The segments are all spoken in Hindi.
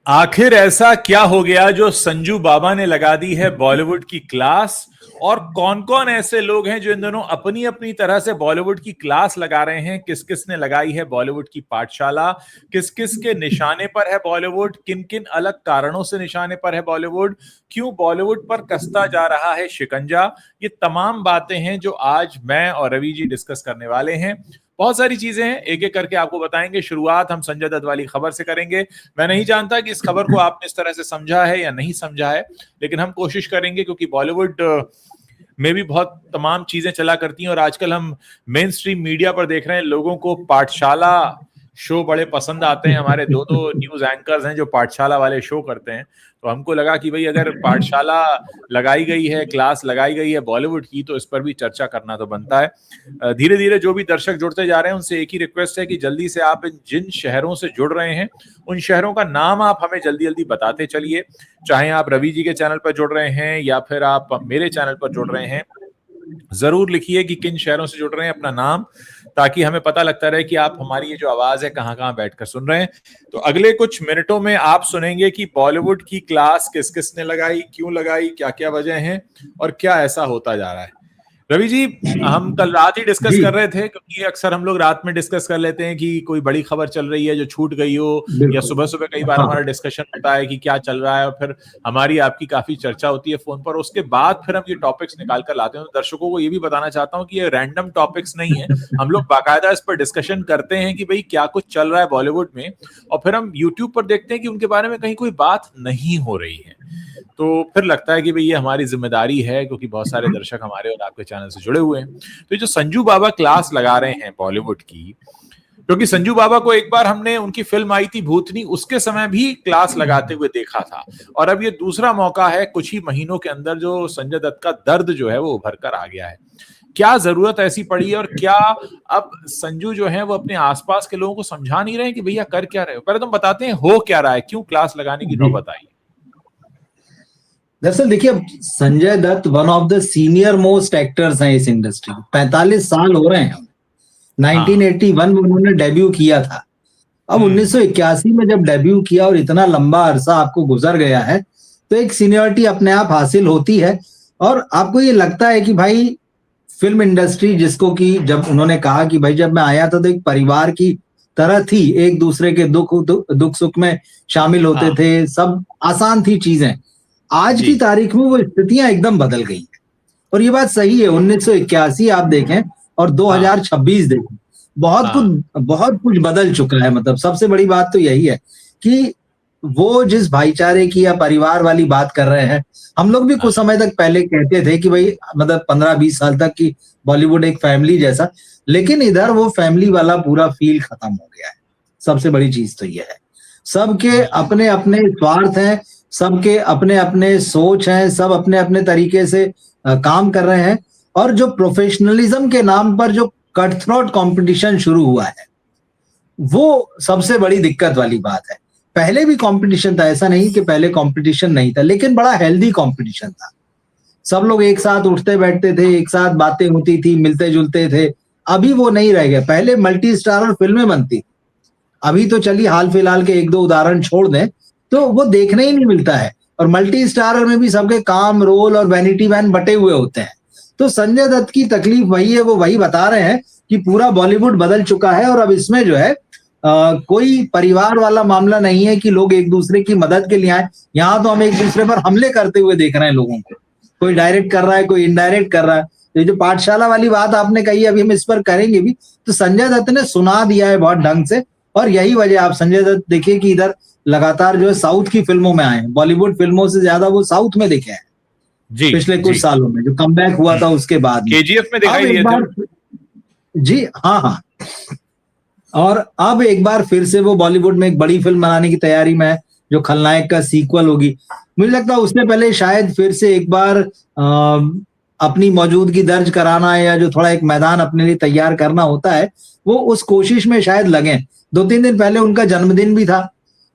आखिर ऐसा क्या हो गया जो संजू बाबा ने लगा दी है बॉलीवुड की क्लास। और कौन कौन ऐसे लोग हैं जो इन दोनों अपनी अपनी तरह से बॉलीवुड की क्लास लगा रहे हैं। किस किस ने लगाई है बॉलीवुड की पाठशाला, किस किस के निशाने पर है बॉलीवुड, किन किन अलग कारणों से निशाने पर है बॉलीवुड, क्यों बॉलीवुड पर कसता जा रहा है शिकंजा। ये तमाम बातें हैं जो आज मैं और रवि जी डिस्कस करने वाले हैं। बहुत सारी चीजें हैं, एक एक करके आपको बताएंगे। शुरुआत हम संजय दत्त वाली खबर से करेंगे। मैं नहीं जानता कि इस खबर को आपने इस तरह से समझा है या नहीं समझा है, लेकिन हम कोशिश करेंगे, क्योंकि बॉलीवुड में भी बहुत तमाम चीजें चला करती हैं और आजकल हम मेन स्ट्रीम मीडिया पर देख रहे हैं लोगों को पाठशाला शो बड़े पसंद आते हैं। हमारे दो दो न्यूज एंकर्स हैं जो पाठशाला वाले शो करते हैं, तो हमको लगा कि भाई अगर पाठशाला लगाई गई है, क्लास लगाई गई है बॉलीवुड की, तो इस पर भी चर्चा करना तो बनता है। धीरे धीरे जो भी दर्शक जुड़ते जा रहे हैं उनसे एक ही रिक्वेस्ट है कि जल्दी से आप जिन शहरों से जुड़ रहे हैं उन शहरों का नाम आप हमें जल्दी जल्दी बताते चलिए। चाहे आप रवि जी के चैनल पर जुड़ रहे हैं या फिर आप मेरे चैनल पर जुड़ रहे हैं, जरूर लिखिए कि किन शहरों से जुड़ रहे हैं, अपना नाम, ताकि हमें पता लगता रहे कि आप हमारी ये जो आवाज है कहां कहां बैठकर सुन रहे हैं। तो अगले कुछ मिनटों में आप सुनेंगे कि बॉलीवुड की क्लास किस किस ने लगाई, क्यों लगाई, क्या क्या वजह है और क्या ऐसा होता जा रहा है। रवि जी, हम कल रात ही डिस्कस कर रहे थे, क्योंकि अक्सर हम लोग रात में डिस्कस कर लेते हैं कि कोई बड़ी खबर चल रही है जो छूट गई हो, या सुबह सुबह कई बार हमारा डिस्कशन होता है कि क्या चल रहा है, और फिर हमारी आपकी काफी चर्चा होती है फोन पर। उसके बाद फिर हम ये टॉपिक्स निकाल कर लाते हैं। तो दर्शकों को ये भी बताना चाहता हूँ कि ये रैंडम टॉपिक्स नहीं है, हम लोग बाकायदा इस पर डिस्कशन करते हैं कि भाई क्या कुछ चल रहा है बॉलीवुड में, और फिर हम यूट्यूब पर देखते हैं कि उनके बारे में कहीं कोई बात नहीं हो रही है। तो फिर लगता है कि भाई ये हमारी जिम्मेदारी है, क्योंकि बहुत सारे दर्शक हमारे और आपके चैनल से जुड़े हुए हैं। तो ये जो संजू बाबा क्लास लगा रहे हैं बॉलीवुड की, क्योंकि संजू बाबा को एक बार हमने उनकी फिल्म आई थी भूतनी, उसके समय भी क्लास लगाते हुए देखा था, और अब ये दूसरा मौका है कुछ ही महीनों के अंदर जो संजय दत्त का दर्द जो है वो उभर कर आ गया है। क्या जरूरत ऐसी पड़ी है, और क्या अब संजू जो है वो अपने आसपास के लोगों को समझा नहीं रहे कि भैया कर क्या रहे हो। पहले तुम बताते हैं हो क्या रहा है, क्यों क्लास लगाने की नौबत आई। दरअसल देखिए, Sanjay Dutt one of the senior most actors हैं इस इंडस्ट्री में। 45 साल हो रहे हैं। 1981 में उन्होंने डेब्यू किया था। अब 1981 में जब डेब्यू किया और इतना लंबा अरसा आपको गुजर गया है, तो एक सीनियरिटी अपने आप हासिल होती है। और आपको ये लगता है कि भाई फिल्म इंडस्ट्री, जिसको कि जब उन्होंने कहा कि भाई जब मैं आया था तो एक परिवार की तरह थी, एक दूसरे के दुख सुख में शामिल होते थे, सब आसान थी चीजें। आज की तारीख में वो स्थितियां एकदम बदल गई हैं। और ये बात सही है, 1981 आप देखें और 2026 देखें, बहुत कुछ बदल चुका है। मतलब सबसे बड़ी बात तो यही है कि वो जिस भाईचारे की या परिवार वाली बात कर रहे हैं, हम लोग भी कुछ समय तक पहले कहते थे कि भाई मतलब 15-20 साल तक की बॉलीवुड एक फैमिली जैसा, लेकिन इधर वो फैमिली वाला पूरा फील खत्म हो गया है। सबसे बड़ी चीज तो ये है, सबके अपने अपने स्वार्थ हैं, सबके अपने अपने सोच हैं, सब अपने अपने तरीके से काम कर रहे हैं। और जो प्रोफेशनलिज्म के नाम पर जो कट थ्रोट कंपटीशन शुरू हुआ है, वो सबसे बड़ी दिक्कत वाली बात है। पहले भी कंपटीशन था, ऐसा नहीं कि पहले कंपटीशन नहीं था, लेकिन बड़ा हेल्दी कंपटीशन था। सब लोग एक साथ उठते बैठते थे, एक साथ बातें होती थी, मिलते जुलते थे। अभी वो नहीं रह गया। पहले मल्टी स्टारर फिल्में बनती, अभी तो चलिए हाल फिलहाल के एक दो उदाहरण छोड़ दें तो वो देखने ही नहीं मिलता है। और मल्टी स्टारर में भी सबके काम, रोल और वैनिटी वैन बटे हुए होते हैं। तो संजय दत्त की तकलीफ वही है, वो वही बता रहे हैं कि पूरा बॉलीवुड बदल चुका है और अब इसमें जो है कोई परिवार वाला मामला नहीं है कि लोग एक दूसरे की मदद के लिए आए। यहाँ तो हम एक दूसरे पर हमले करते हुए देख रहे हैं लोगों को। कोई डायरेक्ट कर रहा है, कोई इनडायरेक्ट कर रहा है। तो जो पाठशाला वाली बात आपने कही, अभी हम इस पर करेंगे भी, तो संजय दत्त ने सुना दिया है बहुत ढंग से। और यही वजह, आप संजय दत्त देखिए कि इधर लगातार जो है साउथ की फिल्मों में आए, बॉलीवुड फिल्मों से ज्यादा वो साउथ में दिखे हैं जी, पिछले कुछ सालों में जो कमबैक हुआ था उसके बाद केजीएफ में दिखाई दिए थे जी। हाँ। और अब एक बार फिर से वो बॉलीवुड में एक बड़ी फिल्म बनाने की तैयारी में है, जो खलनायक का सीक्वल होगी। मुझे लगता है उससे पहले शायद फिर से एक बार अपनी मौजूदगी दर्ज कराना, या जो थोड़ा एक मैदान अपने लिए तैयार करना होता है, वो उस कोशिश में शायद लगे। 2-3 दिन पहले उनका जन्मदिन भी था।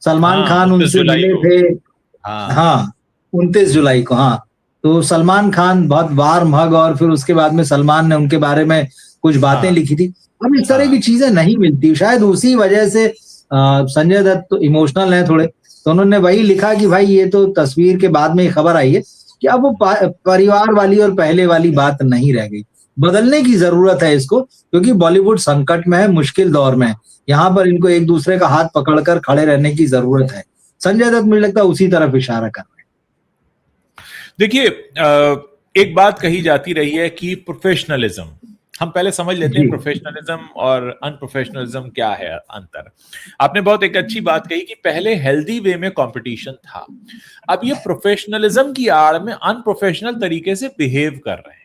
सलमान खान उनसे मिले थे। हाँ, 29 जुलाई को। हाँ, तो सलमान खान बहुत वार्म हग, और फिर उसके बाद में सलमान ने उनके बारे में कुछ बातें लिखी थी। अब इस तरह की चीजें नहीं मिलती, शायद उसी वजह से संजय दत्त तो इमोशनल है थोड़े, तो उन्होंने वही लिखा कि भाई ये तो तस्वीर के बाद में ये खबर आई है कि अब वो परिवार वाली और पहले वाली बात नहीं रह गई, बदलने की जरूरत है इसको, क्योंकि बॉलीवुड संकट में है, मुश्किल दौर में है, यहाँ पर इनको एक दूसरे का हाथ पकड़कर खड़े रहने की जरूरत है। संजय दत्त मुझे लगता है उसी तरफ इशारा कर रहे हैं। देखिए, एक बात कही जाती रही है कि प्रोफेशनलिज्म, हम पहले समझ लेते हैं प्रोफेशनलिज्म और अनप्रोफेशनलिज्म क्या है अंतर। आपने बहुत एक अच्छी बात कही कि पहले हेल्दी वे में कंपटीशन था, अब ये प्रोफेशनलिज्म की आड़ में अनप्रोफेशनल तरीके से बिहेव कर रहे हैं।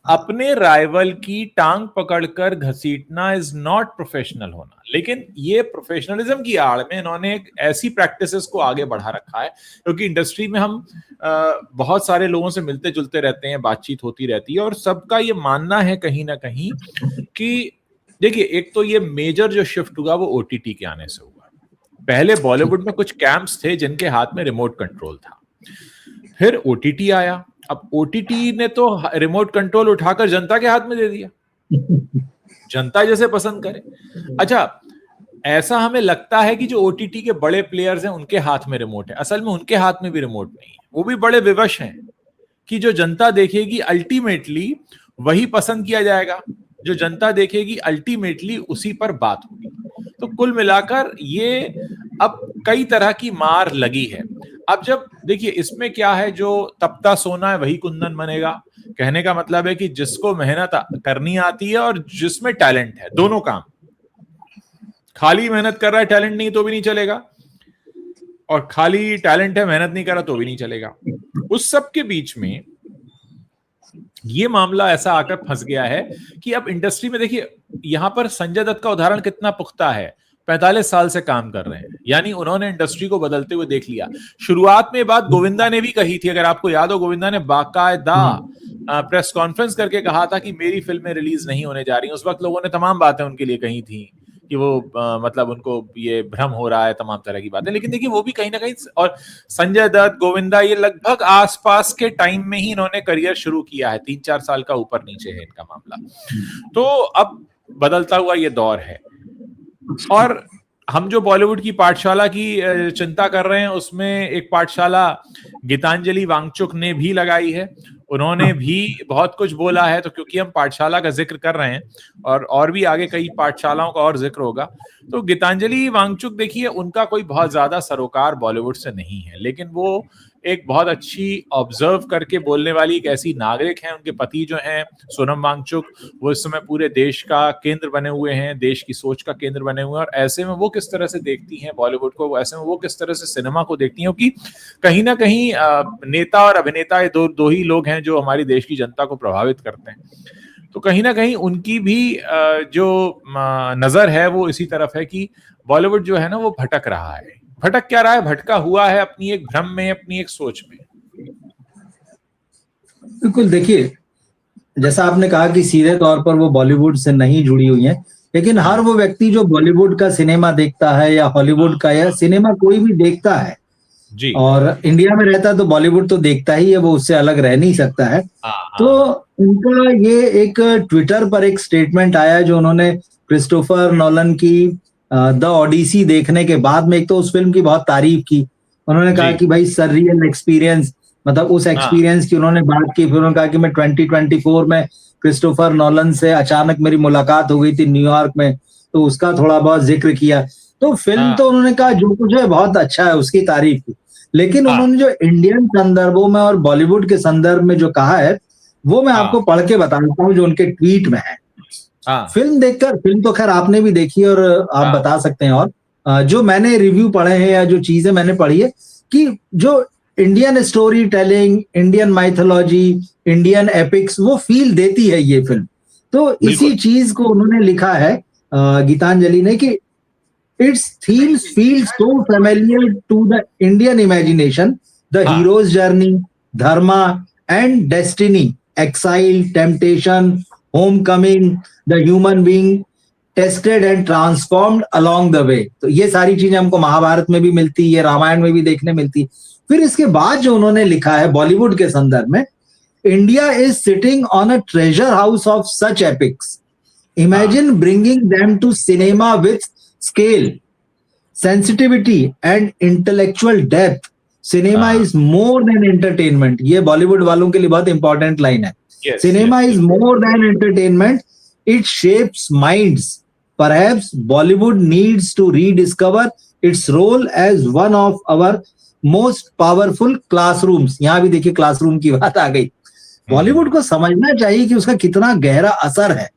अपने राइवल की टांग पकड़कर घसीटना इज नॉट प्रोफेशनल होना, लेकिन ये प्रोफेशनलिज्म की आड़ में इन्होंने एक ऐसी प्रैक्टिसेस को आगे बढ़ा रखा है, क्योंकि इंडस्ट्री में हम बहुत सारे लोगों से मिलते जुलते रहते हैं, बातचीत होती रहती है, और सबका ये मानना है कहीं ना कहीं कि देखिए, एक तो ये मेजर जो शिफ्ट हुआ वो ओटीटी के आने से हुआ। पहले बॉलीवुड में कुछ कैंप्स थे जिनके हाथ में रिमोट कंट्रोल था, फिर ओटीटी आया। अब ओटीटी ने तो रिमोट कंट्रोल उठाकर जनता के हाथ में दे दिया, जनता जैसे पसंद करे। अच्छा, ऐसा हमें लगता है कि जो ओटीटी के बड़े प्लेयर्स हैं उनके हाथ में रिमोट है, असल में उनके हाथ में भी रिमोट नहीं है। वो भी बड़े विवश हैं कि जो जनता देखेगी अल्टीमेटली वही पसंद किया जाएगा, जो जनता देखेगी अल्टीमेटली उसी पर बात होगी। तो कुल मिलाकर ये अब कई तरह की मार लगी है। अब जब देखिए, इसमें क्या है, जो तपता सोना है वही कुंदन बनेगा, कहने का मतलब है कि जिसको मेहनत करनी आती है और जिसमें टैलेंट है, दोनों काम, खाली मेहनत कर रहा है टैलेंट नहीं तो भी नहीं चलेगा, और खाली टैलेंट है मेहनत नहीं कर रहा तो भी नहीं चलेगा। उस सब के बीच में ये मामला ऐसा आकर फंस गया है कि अब इंडस्ट्री में देखिए, यहां पर संजय दत्त का उदाहरण कितना पुख्ता है। 45 साल से काम कर रहे हैं, यानी उन्होंने इंडस्ट्री को बदलते हुए देख लिया। शुरुआत में बात गोविंदा ने भी कही थी, अगर आपको याद हो, गोविंदा ने बाकायदा प्रेस कॉन्फ्रेंस करके कहा था कि मेरी फिल्में रिलीज नहीं होने जा रही। उस वक्त लोगों ने तमाम बातें उनके लिए कही थी कि वो मतलब उनको ये भ्रम हो रहा है, तमाम तरह की बातें। लेकिन देखिए, वो भी कहीं ना कहीं, और संजय दत्त, गोविंदा, ये लगभग आसपास के टाइम में ही इन्होंने करियर शुरू किया है, 3-4 साल का ऊपर नीचे है इनका मामला। तो अब बदलता हुआ ये दौर है, और हम जो बॉलीवुड की पाठशाला की चिंता कर रहे हैं, उसमें एक पाठशाला गीतांजलि वांगचुक ने भी लगाई है, उन्होंने भी बहुत कुछ बोला है। तो क्योंकि हम पाठशाला का जिक्र कर रहे हैं और भी आगे कई पाठशालाओं का और जिक्र होगा, तो गीतांजलि वांगचुक देखिए, उनका कोई बहुत ज्यादा सरोकार बॉलीवुड से नहीं है, लेकिन वो एक बहुत अच्छी ऑब्जर्व करके बोलने वाली एक ऐसी नागरिक हैं। उनके पति जो हैं सोनम वांगचुक, वो इस समय पूरे देश का केंद्र बने हुए हैं, देश की सोच का केंद्र बने हुए हैं, और ऐसे में वो किस तरह से देखती हैं बॉलीवुड को, ऐसे में वो किस तरह से सिनेमा को देखती हैं, क्योंकि कहीं ना कहीं नेता और अभिनेता ये दो ही लोग हैं जो हमारी देश की जनता को प्रभावित करते हैं। तो कहीं ना कहीं उनकी भी जो नजर है वो इसी तरफ है कि बॉलीवुड जो है ना वो भटक रहा है। भटक क्या रहा है? भटका हुआ है अपनी एक भ्रम में, अपनी एक सोच में। बिल्कुल, देखिए, जैसा आपने कहा कि सीधे तौर पर वो बॉलीवुड से नहीं जुड़ी हुई है, लेकिन हर वो व्यक्ति जो बॉलीवुड का सिनेमा देखता है या हॉलीवुड का, या सिनेमा कोई भी देखता है जी, और इंडिया में रहता है तो बॉलीवुड तो देखता ही है, वो उससे अलग रह नहीं सकता है। तो उनका ये एक ट्विटर पर एक स्टेटमेंट आया जो उन्होंने क्रिस्टोफर नोलन की द ओडिसी देखने के बाद में, एक तो उस फिल्म की बहुत तारीफ की, उन्होंने कहा कि भाई सररियल एक्सपीरियंस, मतलब उस एक्सपीरियंस की उन्होंने बात की। फिर उन्होंने कहा कि मैं 2024 में क्रिस्टोफर नोलन से अचानक मेरी मुलाकात हो गई थी न्यूयॉर्क में, तो उसका थोड़ा बहुत जिक्र किया। तो फिल्म तो उन्होंने कहा जो कुछ है बहुत अच्छा है, उसकी तारीफ की, लेकिन उन्होंने जो इंडियन संदर्भों में और बॉलीवुड के संदर्भ में जो कहा है वो मैं आपको पढ़ के बता देता हूँ जो उनके ट्वीट में है। फिल्म देखकर, फिल्म तो खैर आपने भी देखी और आप बता सकते हैं, और जो मैंने रिव्यू पढ़े हैं या जो चीजें मैंने पढ़ी है कि जो Indian story telling, Indian mythology, Indian epics वो फील देती है ये फिल्म। तो इसी चीज को उन्होंने लिखा है गीतांजलि ने कि its themes feel so familiar to the Indian imagination, the hero's journey, dharma and destiny, exile, temptation, homecoming, the human being tested and transformed along the way। तो ये सारी चीजें हमको महाभारत में भी मिलती है, रामायण में भी देखने मिलती। फिर इसके बाद जो उन्होंने लिखा है बॉलीवुड के संदर्भ में, India is sitting on a treasure house of such epics. Imagine bringing them to cinema with scale. Sensitivity and intellectual depth, cinema is more than entertainment. ये बॉलीवुड वालों के लिए बहुत इंपॉर्टेंट लाइन है। Cinema is more than entertainment, it shapes minds. Perhaps Bollywood needs to rediscover its role as one of our most powerful classrooms. यहां भी देखिए क्लासरूम की बात आ गई। बॉलीवुड को समझना चाहिए कि उसका कितना गहरा असर है,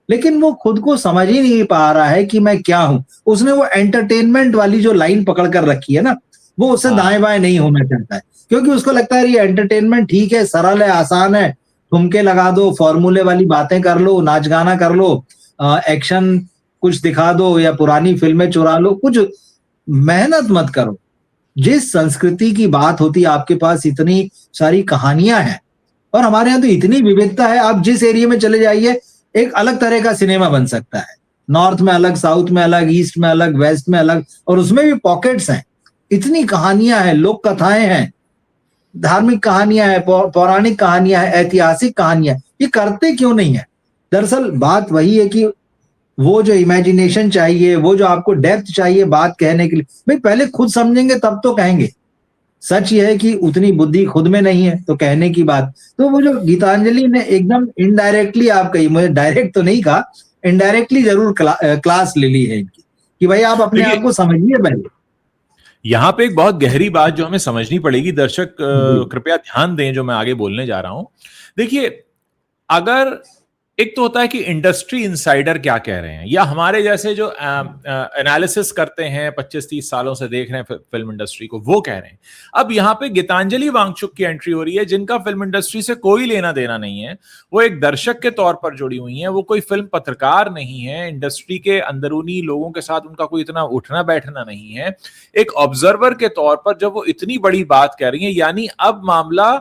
लेकिन वो खुद को समझ ही नहीं पा रहा है कि मैं क्या हूं। उसने वो एंटरटेनमेंट वाली जो लाइन पकड़ कर रखी है ना, वो उससे दाएं बाएं नहीं होना चाहता है, क्योंकि उसको लगता है ये एंटरटेनमेंट ठीक है, सरल है, आसान है, ठुमके लगा दो, फॉर्मूले वाली बातें कर लो, नाच गाना कर लो, एक्शन कुछ दिखा दो या पुरानी फिल्में चुरा लो, कुछ मेहनत मत करो। जिस संस्कृति की बात होती है, आपके पास इतनी सारी कहानियां हैं और हमारे यहाँ तो इतनी विविधता है। आप जिस एरिया में चले जाइए एक अलग तरह का सिनेमा बन सकता है, नॉर्थ में अलग, साउथ में अलग, ईस्ट में अलग, वेस्ट में अलग, और उसमें भी पॉकेट्स हैं। इतनी कहानियां हैं, लोक कथाएं हैं, धार्मिक कहानियां हैं, पौराणिक कहानियां हैं, ऐतिहासिक कहानियां। ये करते क्यों नहीं है? दरअसल बात वही है कि वो जो इमेजिनेशन चाहिए, वो जो आपको डेप्थ चाहिए बात कहने के लिए, भाई पहले खुद समझेंगे तब तो कहेंगे। सच ये है कि उतनी बुद्धि खुद में नहीं है तो कहने की बात। तो वो जो गीतांजलि ने एकदम इनडायरेक्टली, आप कही, मुझे डायरेक्ट तो नहीं कहा, इनडायरेक्टली जरूर क्लास ले ली है इनकी कि भाई आप अपने आप को समझिए। पहले यहां पे एक बहुत गहरी बात जो हमें समझनी पड़ेगी, दर्शक कृपया ध्यान दें जो मैं आगे बोलने जा रहा हूं। देखिए, अगर एक तो होता है कि इंडस्ट्री इनसाइडर क्या कह रहे हैं, या हमारे जैसे जो एनालिसिस करते हैं 25-30 सालों से देख रहे हैं फिल्म इंडस्ट्री को, वो कह रहे हैं। अब यहाँ पे गीतांजलि वांगचुक की एंट्री हो रही है, जिनका फिल्म इंडस्ट्री से कोई लेना देना नहीं है। वो एक दर्शक के तौर पर जुड़ी हुई हैं, वो कोई फिल्म पत्रकार नहीं है, इंडस्ट्री के अंदरूनी लोगों के साथ उनका कोई इतना उठना बैठना नहीं है। एक ऑब्जर्वर के तौर पर जब वो इतनी बड़ी बात कह रही है, यानी अब मामला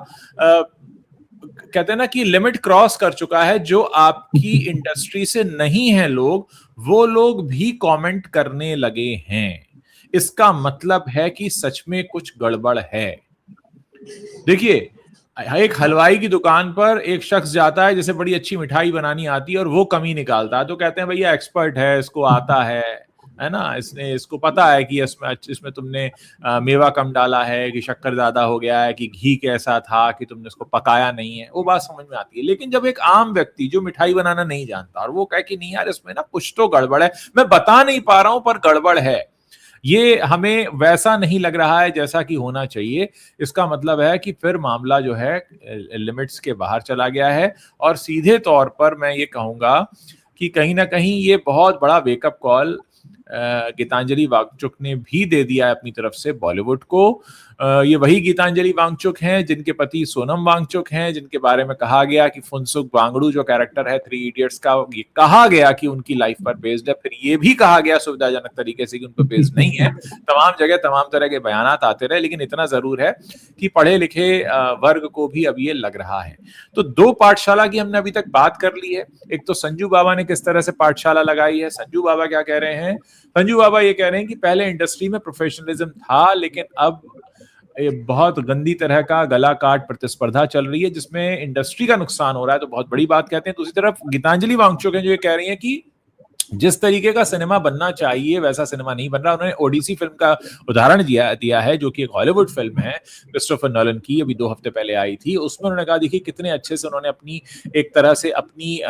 कहते हैं ना कि लिमिट क्रॉस कर चुका है। जो आपकी इंडस्ट्री से नहीं है लोग, वो लोग भी कमेंट करने लगे हैं। इसका मतलब है कि सच में कुछ गड़बड़ है। देखिए, एक हलवाई की दुकान पर एक शख्स जाता है जिसे बड़ी अच्छी मिठाई बनानी आती है और वो कमी निकालता है, तो कहते हैं भैया एक्सपर्ट है, इसको आता है ना, इसको पता है कि इसमें तुमने मेवा कम डाला है, कि शक्कर ज्यादा हो गया है, कि घी कैसा था, कि तुमने इसको पकाया नहीं है। वो बात समझ में आती है। लेकिन जब एक आम व्यक्ति जो मिठाई बनाना नहीं जानता और वो कहे कि नहीं यार इसमें ना कुछ तो गड़बड़ है, मैं बता नहीं पा रहा हूं पर गड़बड़ है, ये हमें वैसा नहीं लग रहा है जैसा कि होना चाहिए, इसका मतलब है कि फिर मामला जो है लिमिट्स के बाहर चला गया है। और सीधे तौर पर मैं ये कहूंगा कि कहीं ना कहीं ये बहुत बड़ा वेकअप कॉल गीतांजलि वांगचुक ने भी दे दिया है अपनी तरफ से बॉलीवुड को। ये वही गीतांजलि वांगचुक हैं जिनके पति सोनम वांगचुक हैं, जिनके बारे में कहा गया कि फुनसुक वांगडू जो कैरेक्टर है 3 इडियट्स का, ये कहा गया कि उनकी लाइफ पर बेस्ड है। फिर ये भी कहा गया सुविधाजनक तरीके से कि उन पर बेस्ड नहीं है। तमाम जगह तमाम तरह के बयानात आते रहे, लेकिन इतना जरूर है कि पढ़े लिखे वर्ग को भी अब ये लग रहा है। तो 2 पाठशाला की हमने अभी तक बात कर ली है। एक तो संजू बाबा ने किस तरह से पाठशाला लगाई है। संजू बाबा क्या कह रहे हैं? संजू बाबा ये कह रहे हैं कि पहले इंडस्ट्री में प्रोफेशनलिज्म था, लेकिन अब बहुत गंदी तरह का गला काट प्रतिस्पर्धा चल रही है जिसमें इंडस्ट्री का नुकसान हो रहा है। तो बहुत बड़ी बात कहते हैं। दूसरी तरफ गीतांजलि वांगचुक हैं जो ये कह रही हैं कि जिस तरीके का सिनेमा बनना चाहिए वैसा सिनेमा नहीं बन रहा। उन्होंने ओडिसी फिल्म का उदाहरण दिया है, जो कि एक हॉलीवुड फिल्म है क्रिस्टोफर नॉलन की, अभी 2 हफ्ते पहले आई थी। उसमें उन्होंने कहा देखिए कितने अच्छे से उन्होंने अपनी एक तरह से अपनी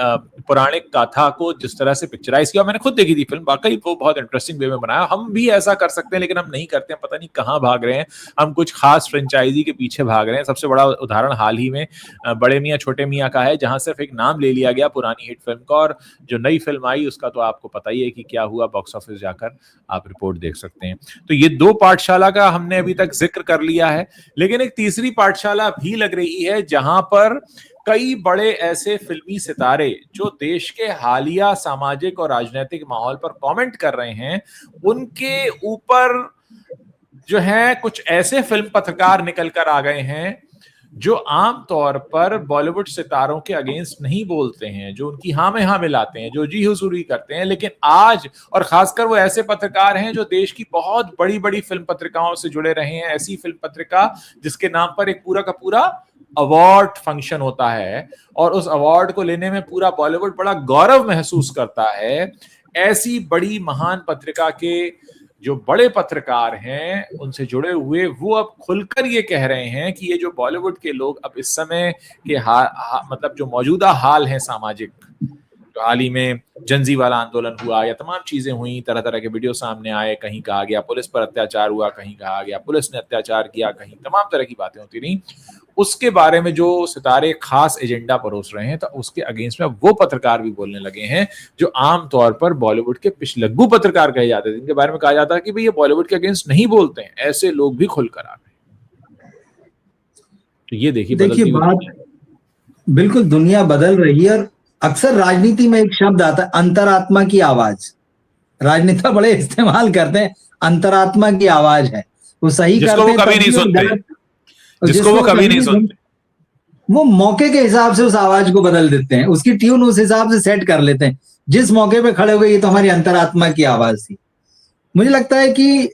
पौराणिक गाथा को जिस तरह से पिक्चराइज किया। मैंने खुद देखी थी फिल्म, वाकई वो बहुत इंटरेस्टिंग वे में बनाया। हम भी ऐसा कर सकते हैं लेकिन हम नहीं करते हैं, पता नहीं कहाँ भाग रहे हैं। हम कुछ खास फ्रेंचाइजी के पीछे भाग रहे हैं। सबसे बड़ा उदाहरण हाल ही में बड़े मियाँ छोटे मियाँ का है, जहां सिर्फ एक नाम ले लिया गया पुरानी हिट फिल्म का, और जो नई फिल्म आई उसका तो आपको पता ही है कि क्या हुआ बॉक्स ऑफिस, जाकर आप रिपोर्ट देख सकते हैं। तो ये 2 पाठशाला का हमने अभी तक जिक्र कर लिया है, लेकिन एक तीसरी पाठशाला भी लग रही है जहां पर कई बड़े ऐसे फिल्मी सितारे जो देश के हालिया सामाजिक और राजनीतिक माहौल पर कमेंट कर रहे हैं, उनके ऊपर जो है कुछ ऐसे फिल्म पत्रकार निकल कर आ गए हैं जो आम तौर पर बॉलीवुड सितारों के अगेंस्ट नहीं बोलते हैं, जो उनकी हाँ में हाँ मिलाते हैं, जो जी हुजूरी करते हैं। लेकिन आज, और खासकर वो ऐसे पत्रकार हैं जो देश की बहुत बड़ी बड़ी फिल्म पत्रिकाओं से जुड़े रहे हैं। ऐसी फिल्म पत्रिका जिसके नाम पर एक पूरा का पूरा अवार्ड फंक्शन होता है और उस अवार्ड को लेने में पूरा बॉलीवुड बड़ा गौरव महसूस करता है। ऐसी बड़ी महान पत्रिका के जो बड़े पत्रकार हैं उनसे जुड़े हुए, वो अब खुलकर ये कह रहे हैं कि ये जो बॉलीवुड के लोग अब इस समय के मतलब जो मौजूदा हाल है सामाजिक, जो हाल ही में जंजी वाला आंदोलन हुआ या तमाम चीजें हुई, तरह तरह के वीडियो सामने आए, कहीं कहा गया पुलिस पर अत्याचार हुआ, कहीं कहा गया पुलिस ने अत्याचार किया, कहीं तमाम तरह की बातें होती रही, उसके बारे में जो सितारे खास एजेंडा परोस रहे हैं, तो उसके अगेंस्ट में वो पत्रकार भी बोलने लगे हैं जो आमतौर पर बॉलीवुड के पिछलग्गू पत्रकार कहे जाते थे, जिनके बारे में कहा जाता है कि भाई ये बॉलीवुड के अगेंस्ट नहीं बोलते हैं, ऐसे लोग भी खुलकर आ गए। तो ये देखिए बात बिल्कुल दुनिया बदल रही है। और अक्सर राजनीति में एक शब्द आता है, अंतरात्मा की आवाज। राजनेता बड़े इस्तेमाल करते हैं, अंतरात्मा की आवाज है, वो सही करते हैं, कभी नहीं सुनते, जिसको वो कभी नहीं सुनते, वो मौके के हिसाब से उस आवाज को बदल देते हैं, उसकी ट्यून उस हिसाब से सेट कर लेते हैं। जिस मौके पे खड़े हो गए, ये तो हमारी अंतरात्मा की आवाज थी। मुझे लगता है कि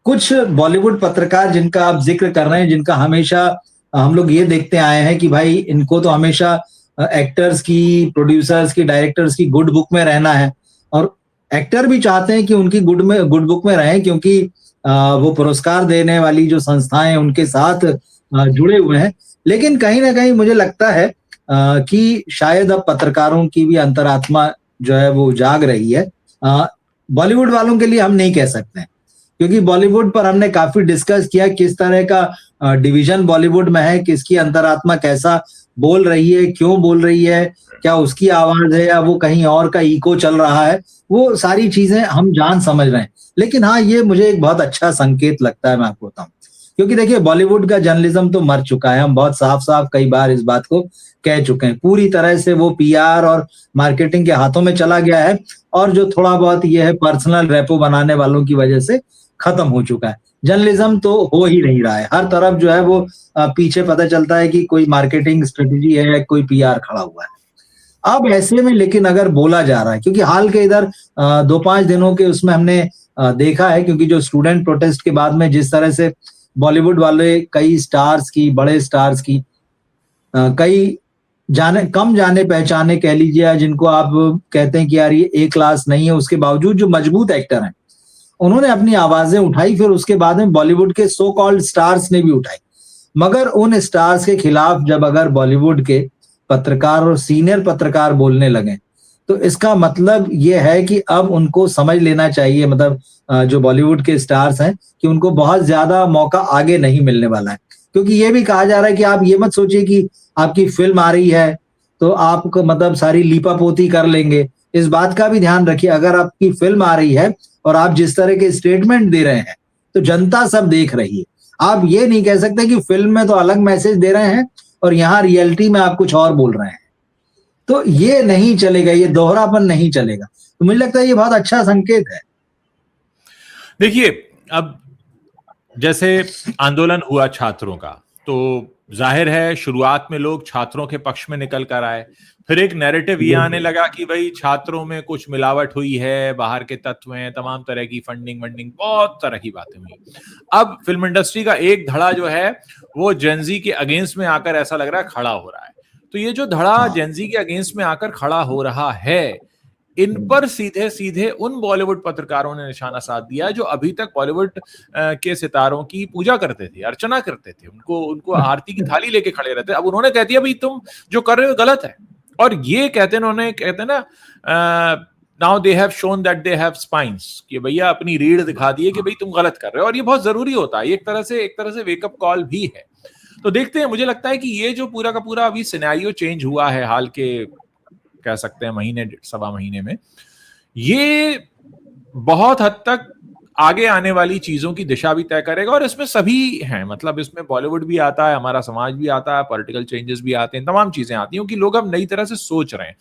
कुछ बॉलीवुड पत्रकार जिनका आप जिक्र कर रहे हैं, जिनका हमेशा हम लोग ये देखते आए हैं कि भाई इनको तो हमेशा एक्टर्स की, प्रोड्यूसर्स की, डायरेक्टर्स की गुड बुक में रहना है, और एक्टर भी चाहते हैं कि उनकी गुड बुक में रहें, क्योंकि वो पुरस्कार देने वाली जो संस्थाएं उनके साथ जुड़े हुए हैं। लेकिन कहीं ना कहीं मुझे लगता है कि शायद अब पत्रकारों की भी अंतरात्मा जो है वो जाग रही है। बॉलीवुड वालों के लिए हम नहीं कह सकते हैं, क्योंकि बॉलीवुड पर हमने काफी डिस्कस किया किस तरह का डिवीजन बॉलीवुड में है, किसकी अंतरात्मा कैसा बोल रही है, क्यों बोल रही है, क्या उसकी आवाज है या वो कहीं और का इको चल रहा है, वो सारी चीजें हम जान समझ रहे हैं। लेकिन हाँ, ये मुझे एक बहुत अच्छा संकेत लगता है, मैं आपको बताऊं, क्योंकि देखिए बॉलीवुड का जर्नलिज्म तो मर चुका है। हम बहुत साफ साफ कई बार इस बात को कह चुके हैं, पूरी तरह से वो पीआर और मार्केटिंग के हाथों में चला गया है, और जो थोड़ा बहुत ये है पर्सनल रेपो बनाने वालों की वजह से खत्म हो चुका है। जर्नलिज्म तो हो ही नहीं रहा है, हर तरफ जो है वो पीछे पता चलता है कि कोई मार्केटिंग स्ट्रेटेजी है, कोई पीआर खड़ा हुआ है। अब ऐसे में लेकिन अगर बोला जा रहा है, क्योंकि हाल के इधर 2-5 दिनों के उसमें हमने देखा है, क्योंकि जो स्टूडेंट प्रोटेस्ट के बाद में जिस तरह से बॉलीवुड वाले कई स्टार्स की, बड़े स्टार्स की, कई कम जाने पहचाने कह लीजिए, जिनको आप कहते हैं कि यार ये ए क्लास नहीं है, उसके बावजूद जो मजबूत एक्टर हैं उन्होंने अपनी आवाजें उठाई। फिर उसके बाद में बॉलीवुड के सो कॉल्ड स्टार्स ने भी उठाई। मगर उन स्टार्स के खिलाफ जब अगर बॉलीवुड के पत्रकार और सीनियर पत्रकार बोलने लगे, तो इसका मतलब ये है कि अब उनको समझ लेना चाहिए, मतलब जो बॉलीवुड के स्टार्स हैं, कि उनको बहुत ज्यादा मौका आगे नहीं मिलने वाला है। क्योंकि ये भी कहा जा रहा है कि आप ये मत सोचिए कि आपकी फिल्म आ रही है तो आप मतलब सारी लीपापोती कर लेंगे। इस बात का भी ध्यान रखिए, अगर आपकी फिल्म आ रही है और आप जिस तरह के स्टेटमेंट दे रहे हैं, तो जनता सब देख रही है। आप ये नहीं कह सकते कि फिल्म में तो अलग मैसेज दे रहे हैं और यहाँ रियलिटी में आप कुछ और बोल रहे हैं। तो ये नहीं चलेगा, ये दोहरापन नहीं चलेगा। तो मुझे लगता है ये बहुत अच्छा संकेत है। देखिए, अब जैसे आंदोलन हुआ छात्रों का, तो जाहिर है शुरुआत में लोग छात्रों के पक्ष में निकल कर आए, फिर एक नैरेटिव ये आने लगा कि भाई छात्रों में कुछ मिलावट हुई है, बाहर के तत्व हैं, तमाम तरह की फंडिंग बहुत तरह की बातें हुई। अब फिल्म इंडस्ट्री का एक धड़ा जो है वो जेनजी के अगेंस्ट में आकर ऐसा लग रहा है खड़ा हो रहा है। तो ये जो धड़ा जेनजी के अगेंस्ट में आकर खड़ा हो रहा है, इन पर सीधे सीधे उन बॉलीवुड पत्रकारों ने निशाना साध दिया जो अभी तक बॉलीवुड के सितारों की पूजा करते थे, अर्चना करते थे, उनको आरती की थाली लेके खड़े रहते। अब उन्होंने कह दिया भाई तुम जो कर रहे हो गलत है, और ये कहते हैं ना, now they have shown that they have spines, कि भैया अपनी रीढ़ दिखा दिए कि भाई तुम गलत कर रहे हो। और ये बहुत जरूरी होता है, एक तरह से वेकअप कॉल भी है। तो देखते हैं, मुझे लगता है कि ये जो पूरा का पूरा अभी सिनेरियो चेंज हुआ है हाल के, कह सकते हैं महीने, सवा महीने में, ये बहुत हद तक आगे आने वाली चीजों की दिशा भी तय करेगा। और इसमें सभी हैं, मतलब इसमें बॉलीवुड भी आता है, हमारा समाज भी आता है, पॉलिटिकल चेंजेस भी आते हैं, तमाम चीजें आती हैं कि लोग अब नई तरह से सोच रहे हैं।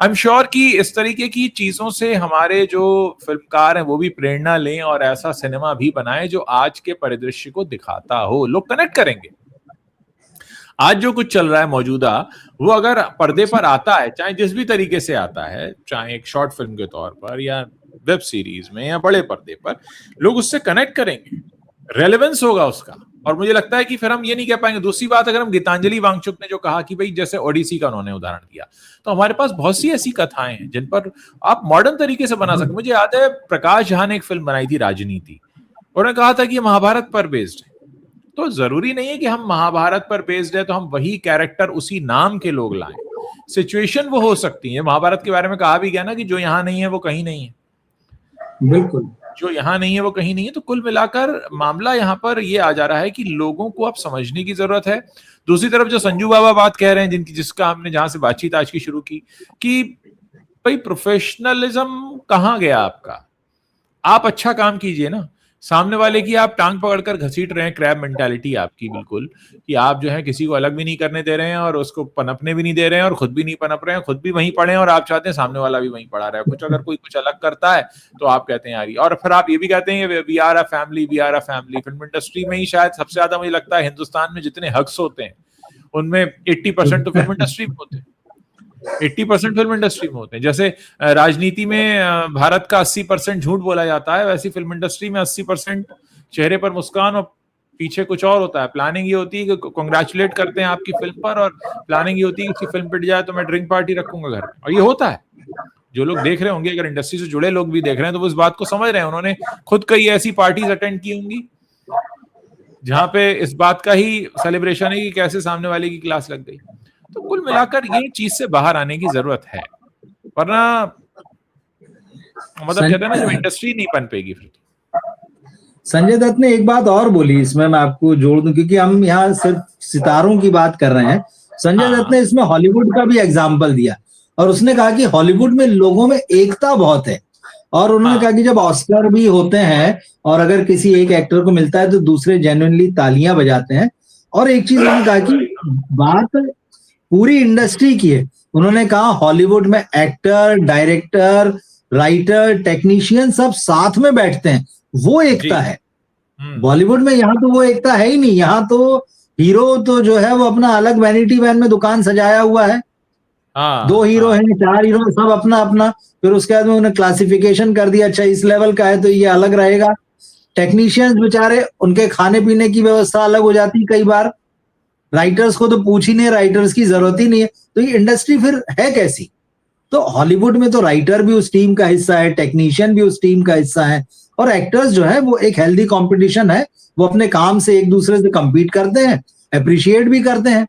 आई एम श्योर कि इस तरीके की चीजों से हमारे जो फिल्मकार हैं वो भी प्रेरणा लें और ऐसा सिनेमा भी बनाएं जो आज के परिदृश्य को दिखाता हो। लोग कनेक्ट करेंगे। आज जो कुछ चल रहा है मौजूदा, वो अगर पर्दे पर आता है, चाहे जिस भी तरीके से आता है, चाहे एक शॉर्ट फिल्म के तौर पर या वेब सीरीज में या बड़े पर्दे पर, लोग उससे कनेक्ट करेंगे, रेलेवेंस होगा उसका, और मुझे लगता है कि फिर हम ये नहीं कह पाएंगे। दूसरी बात, अगर हम गीतांजलि वांगचुक ने जो कहा कि भाई जैसे ओडिसी का उन्होंने उदाहरण दिया, तो हमारे पास बहुत सी ऐसी कथाएं हैं जिन पर आप मॉडर्न तरीके से बना सकते। मुझे याद है प्रकाश झा ने एक फिल्म बनाई थी राजनीति, उन्होंने कहा था कि ये महाभारत पर बेस्ड है। तो जरूरी नहीं है कि हम महाभारत पर बेस्ड है तो हम वही कैरेक्टर उसी नाम के लोग लाएं। सिचुएशन वो हो सकती है। महाभारत के बारे में कहा भी गया ना कि जो यहां नहीं है वो कहीं नहीं है। बिल्कुल, जो यहां नहीं है वो कहीं नहीं है। तो कुल मिलाकर मामला यहां पर ये आ जा रहा है कि लोगों को अब समझने की जरूरत है। दूसरी तरफ जो संजू बाबा बात कह रहे हैं, जिसका हमने जहां से बातचीत आज की शुरू की, कि भाई प्रोफेशनलिज्म कहां गया आपका? आप अच्छा काम कीजिए ना, सामने वाले की आप टांग पकड़कर घसीट रहे हैं। क्रैब मेंटालिटी आपकी बिल्कुल, कि आप जो है किसी को अलग भी नहीं करने दे रहे हैं और उसको पनपने भी नहीं दे रहे हैं और खुद भी नहीं पनप रहे हैं, खुद भी वहीं पड़े हैं और आप चाहते हैं सामने वाला भी वहीं पड़ा रहे। कुछ अगर कोई कुछ अलग करता है तो आप कहते हैं यार, और फिर आप ये भी कहते हैं we are a family, we are a family. Film industry में ही शायद सबसे ज्यादा मुझे लगता है हिंदुस्तान में जितने हक्स होते हैं उनमें 80% तो फिल्म इंडस्ट्री में होते हैं। 80% फिल्म इंडस्ट्री में होते हैं। जैसे राजनीति में भारत का 80% झूठ बोला जाता है, वैसी फिल्म इंडस्ट्री में 80% चेहरे पर मुस्कान और पीछे कुछ और होता है। प्लानिंग ये होती है कि कांग्रेचुलेट करते हैं आपकी फिल्म पर, और प्लानिंग ये होती है कि फिल्म पिट जाए तो मैं ड्रिंक पार्टी रखूंगा घर में, और ये होता है। जो लोग देख रहे होंगे, अगर इंडस्ट्री से जुड़े लोग भी देख रहे हैं तो वो इस बात को समझ रहे हैं। उन्होंने खुद कई ऐसी पार्टीज अटेंड की होंगी जहां पे इस बात का ही सेलिब्रेशन है कि कैसे सामने वाले की क्लास लग गई। तो कुल मिलाकर ये चीज से बाहर आने की जरूरत है, वरना मतलब कहते हैं ना, जब इंडस्ट्री नहीं बन पाएगी फिर। संजय दत्त ने एक बात और बोली, इसमें मैं आपको जोड़ दूं, क्योंकि हम यहाँ सिर्फ सितारों की बात कर रहे हैं। संजय दत्त ने इसमें हॉलीवुड का भी एग्जाम्पल दिया, और उसने कहा कि हॉलीवुड में लोगों में एकता बहुत है। और उन्होंने कहा कि जब ऑस्कर भी होते हैं और अगर किसी एक एक्टर को मिलता है तो दूसरे जेन्युइनली तालियां बजाते हैं। और एक चीज उन्होंने कहा कि बात पूरी इंडस्ट्री की है। उन्होंने कहा हॉलीवुड में एक्टर, डायरेक्टर, राइटर, टेक्नीशियन सब साथ में बैठते हैं, वो एकता है। बॉलीवुड में यहाँ तो वो एकता है ही नहीं। यहाँ तो हीरो तो जो है वो अपना अलग वैनिटी वैन में दुकान सजाया हुआ है। 2 हीरो हैं, 4 हीरो, सब अपना अपना। फिर उसके बाद में उन्हें क्लासिफिकेशन कर दिया, अच्छा इस लेवल का है तो ये अलग रहेगा। टेक्नीशियंस बेचारे, उनके खाने पीने की व्यवस्था अलग हो जाती है कई बार। राइटर्स को तो पूछ ही नहीं, राइटर्स की जरूरत ही नहीं है। तो ये इंडस्ट्री फिर है कैसी? तो हॉलीवुड में तो राइटर भी उस टीम का हिस्सा है, टेक्नीशियन भी उस टीम का हिस्सा है, और एक्टर्स जो है वो एक हेल्दी कंपटीशन है। वो अपने काम से एक दूसरे से compete करते हैं, अप्रिशिएट भी करते हैं।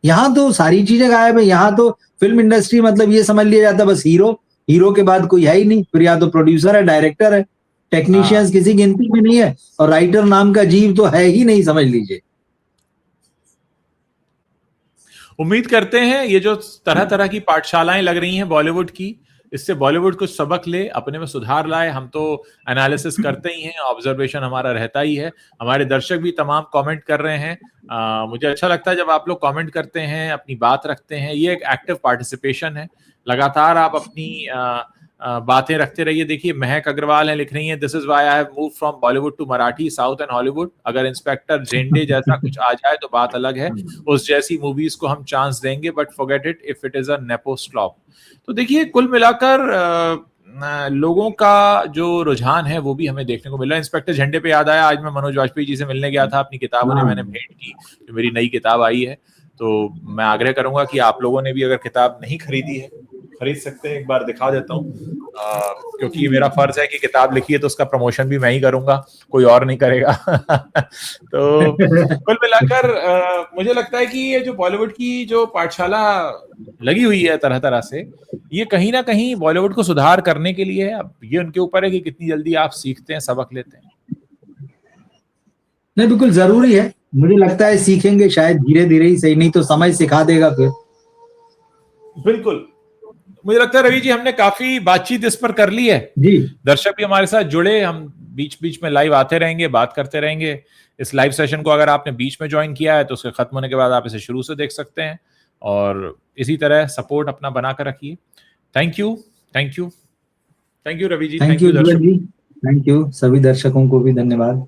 यहाँ तो सारी चीजें गायब है। यहाँ तो फिल्म इंडस्ट्री मतलब ये समझ लिया जाता है बस हीरो के बाद कोई है ही नहीं। फिर या तो प्रोड्यूसर है, डायरेक्टर है, टेक्नीशियंस किसी गिनती में नहीं है, और राइटर नाम का जीव तो है ही नहीं, समझ लीजिए। उम्मीद करते हैं ये जो तरह तरह की पाठशालाएं लग रही हैं बॉलीवुड की, इससे बॉलीवुड कुछ सबक ले, अपने में सुधार लाए। हम तो एनालिसिस करते ही हैं, ऑब्जर्वेशन हमारा रहता ही है। हमारे दर्शक भी तमाम कमेंट कर रहे हैं। मुझे अच्छा लगता है जब आप लोग कमेंट करते हैं, अपनी बात रखते हैं। ये एक एक्टिव पार्टिसिपेशन है। लगातार आप अपनी बातें रखते रहिए। देखिए महक अग्रवाल है, लिख रही हैं, this is why I have moved from Bollywood to Marathi, south and Hollywood. अगर इंस्पेक्टर जेंडे जैसा कुछ आ जाए तो बात अलग है, उस जैसी मूवीज को हम चांस देंगे, but forget it if it is a nepo slope. तो देखिए कुल मिलाकर लोगों का जो रुझान है वो भी हमें देखने को मिला। इंस्पेक्टर झंडे पे याद आया, आज मैं मनोज वाजपेयी जी से मिलने गया था, अपनी किताब उन्हें मैंने भेंट की, जो मेरी नई किताब आई है। तो मैं आग्रह करूंगा कि आप लोगों ने भी अगर किताब नहीं खरीदी है, खरीद सकते हैं। एक बार दिखा देता हूँ, क्योंकि मेरा फर्ज है कि किताब लिखी है तो उसका प्रमोशन भी मैं ही करूंगा, कोई और नहीं करेगा। तो कुल मिलाकर मुझे लगता है कि ये जो बॉलीवुड की जो पाठशाला लगी हुई है तरह तरह से, ये कहीं ना कहीं बॉलीवुड को सुधार करने के लिए है। अब ये उनके ऊपर है कि कितनी जल्दी आप सीखते हैं, सबक लेते हैं। नहीं, बिल्कुल जरूरी है। मुझे लगता है सीखेंगे शायद धीरे धीरे ही सही, नहीं तो समय सिखा देगा फिर। बिल्कुल, मुझे लगता है रवि जी हमने काफी बातचीत इस पर कर ली है जी। दर्शक भी हमारे साथ जुड़े, हम बीच बीच में लाइव आते रहेंगे, बात करते रहेंगे। इस लाइव सेशन को अगर आपने बीच में ज्वाइन किया है तो उसके खत्म होने के बाद आप इसे शुरू से देख सकते हैं, और इसी तरह सपोर्ट अपना बनाकर रखिए। Thank you, thank you, thank you Ravi ji, thank you ji, thank you. सभी दर्शकों को भी धन्यवाद।